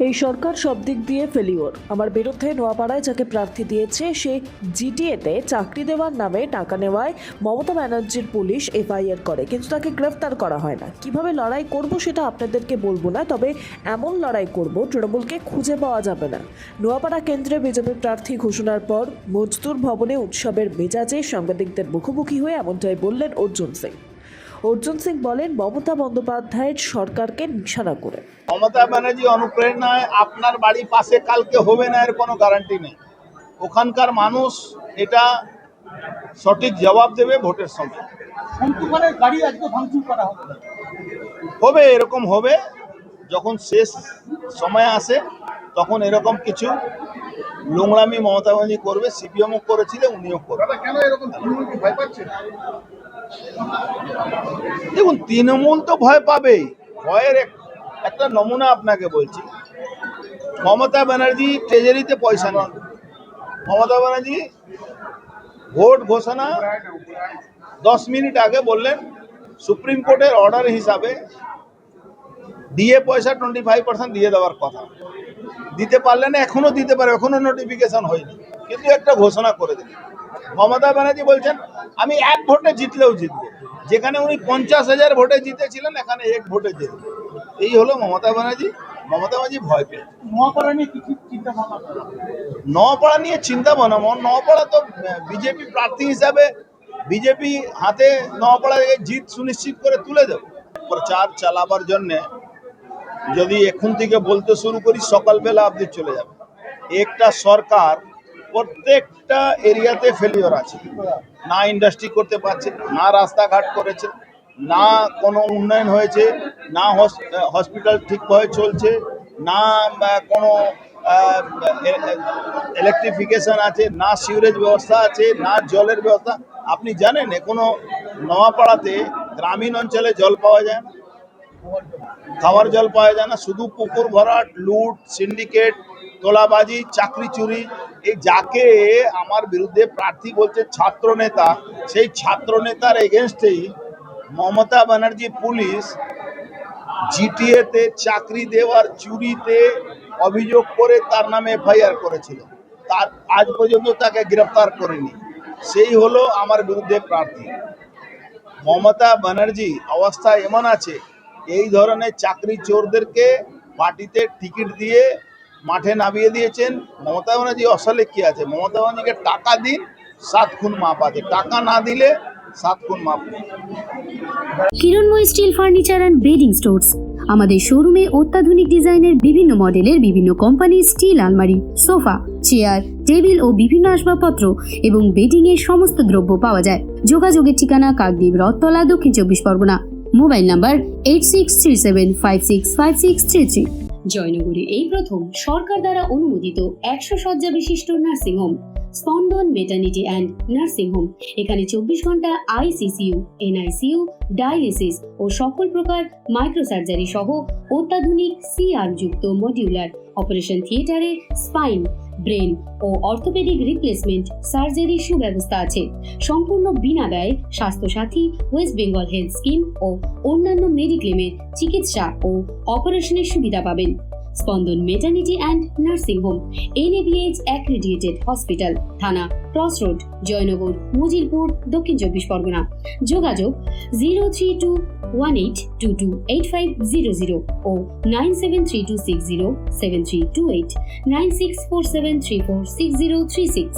এই সরকার সব দিক দিয়ে ফেলিওর। আমার বিরুদ্ধে নোয়াপাড়ায় যাকে প্রার্থী দিয়েছে সে জিটিএতে চাকরি দেওয়ার নামে টাকা নেওয়ায় মমতা ব্যানার্জির পুলিশ এফআইআর করে, কিন্তু তাকে গ্রেফতার করা হয় না। কিভাবে লড়াই করব সেটা আপনাদেরকে বলবো না, তবে এমন লড়াই করব তৃণমূলকে খুঁজে পাওয়া যাবে না। নোয়াপাড়া কেন্দ্রে বিজেপি প্রার্থী ঘোষণার পর মজদুর ভবনে উৎসবের মেজাজে সাংবাদিকদের মুখোমুখি হয়ে এমনটাই বললেন অর্জুন সিং। অর্জুন সিং বলেন, মমতা বন্দ্যোপাধ্যায়ের সরকারকে নিশানা করে মমতা ব্যানার্জি অনুপ্রেরণায় আপনার বাড়ি পাশে কালকে হবে না এর কোনো গ্যারান্টি নেই। ওখানকার মানুষ এটা সঠিক জবাব দেবে ভোটের সময়। হবে, এরকম হবে। যখন শেষ সময় আসে তখন এরকম কিছু নোংরামি মমতা ব্যানার্জি করবে। সিপিএমও করেছিল, উনিও করবে। দেখুন, তৃণমূল তো ভয় পাবেই। ভয়ের একটা নমুনা আপনাকে বলছি। মমতা ব্যানার্জি ট্রেজারিতে পয়সা নেই। মমতা ব্যানার্জি ভোট ঘোষণা 10 মিনিট আগে বললেন সুপ্রিম কোর্টের অর্ডার হিসাবে দিয়ে পয়সা 25% দিয়ে দেওয়ার কথা। দিতে পারলেন না, এখনো দিতে পারে, এখনো নোটিফিকেশন হয়নি, কিন্তু একটা ঘোষণা করে দিলেন। মমতা ব্যানার্জি বলছেন আমি 1 ভোটে জিতলেও জিতবো। যেখানে উনি 50,000 ভোটে জিতেছিলেন, এখানে 1 ভোটে জিতবে। এই হলো মমতা ব্যানার্জি। মমতা ব্যানার্জি ভয় পেয়ে নোয়াপাড়া নিয়ে চিন্তা ভাবনা। নোয়াপাড়া তো বিজেপি প্রার্থী হিসাবে বিজেপি হাতে নোয়াপাড়ায় জিত সুনিশ্চিত করে তুলে দেব। প্রচার চালাবার জন্যে যদি এখন থেকে বলতে শুরু করি, সকালবেলা অবধি চলে যাবে। একটা সরকার প্রত্যেকটা এরিয়াতে ফেলিওর আছে। না ইন্ডাস্ট্রি করতে পারছে, না রাস্তাঘাট করেছে, না কোনো উন্নয়ন হয়েছে, না হসপিটাল ঠিকভাবে চলছে, না কোনো ইলেকট্রিফিকেশন আছে, না সিউরেজ ব্যবস্থা আছে, না জলের ব্যবস্থা। আপনি জানেন এখনো নোয়াপাড়াতে গ্রামীণ অঞ্চলে জল পাওয়া যায় না, খাওয়ার জল পাওয়া যায় না। শুধু পুকুর ভরাট, লুট, সিন্ডিকেট, তোলাবাজি, চাকরি চুরি। এই যাকে আমার বিরুদ্ধে প্রার্থী বলছে ছাত্র নেতা, সেই ছাত্র নেতার এগেনস্টেই মমতা ব্যানার্জি পুলিশ জিটিএতে চাকরি দেওয়ার চুরিতে অভিযোগ করে তার নামে এফআইআর করেছিল। তার আজ পর্যন্ত তাকে গ্রেফতার করেনি। সেই হলো আমার বিরুদ্ধে প্রার্থী। মমতা ব্যানার্জি অবস্থা এমন আছে, এই ধরনের চাকরি চোরদেরকে পার্টিতে টিকিট দিয়ে মাঠে নামিয়ে দিয়েছেন। মমতা ব্যানার্জি আসলে কি আছে? মমতা ব্যানার্জিকে টাকা দিন, 7 খুন মাপ আছে। টাকা না দিলে 7 খুন মাপ নেই। Kiranmoy steel furniture and bedding stores. আমাদের শোরুমে অত্যাধুনিক ডিজাইনের বিভিন্ন মডেলের বিভিন্ন কোম্পানির স্টিল আলমারি, সোফা, চেয়ার, টেবিল ও বিভিন্ন আসবাবপত্র এবং বেডিং এর সমস্ত দ্রব্য পাওয়া যায়। যোগাযোগের ঠিকানা কাকদ্বীপ, রথতলা, দক্ষিণ 24 পরগনা। Mobile number 8637565633। জয়নগরে এই প্রথম সরকার দ্বারা অনুমোদিত 100 শয্যা বিশিষ্ট নার্সিংহোম স্পন্দন মেটার্নিটি অ্যান্ড নার্সিং হোম। এখানে 24 ঘন্টা আইসিসিইউ, এনআইসিইউ, ডায়ালিসিস ও সকল প্রকার মাইক্রোসার্জারি সহ অত্যাধুনিক সিআর যুক্ত মডিউলার অপারেশন থিয়েটারে স্পাইন, ব্রেন ও অর্থোপেডিক রিপ্লেসমেন্ট সার্জারির সুব্যবস্থা আছে। সম্পূর্ণ বিনা ব্যয় Swasthya Sathi, West Bengal health scheme ও অন্যান্য মেডিক্লেমের চিকিৎসা ও অপারেশনের সুবিধা পাবেন। Spandan maternity and nursing home, NABH accredited hospital, Thana cross road, Joynagar, Majilpur, দক্ষিণ 24 পরগনা। যোগাযোগ 0321822850 ও 9732607328, 9647346036।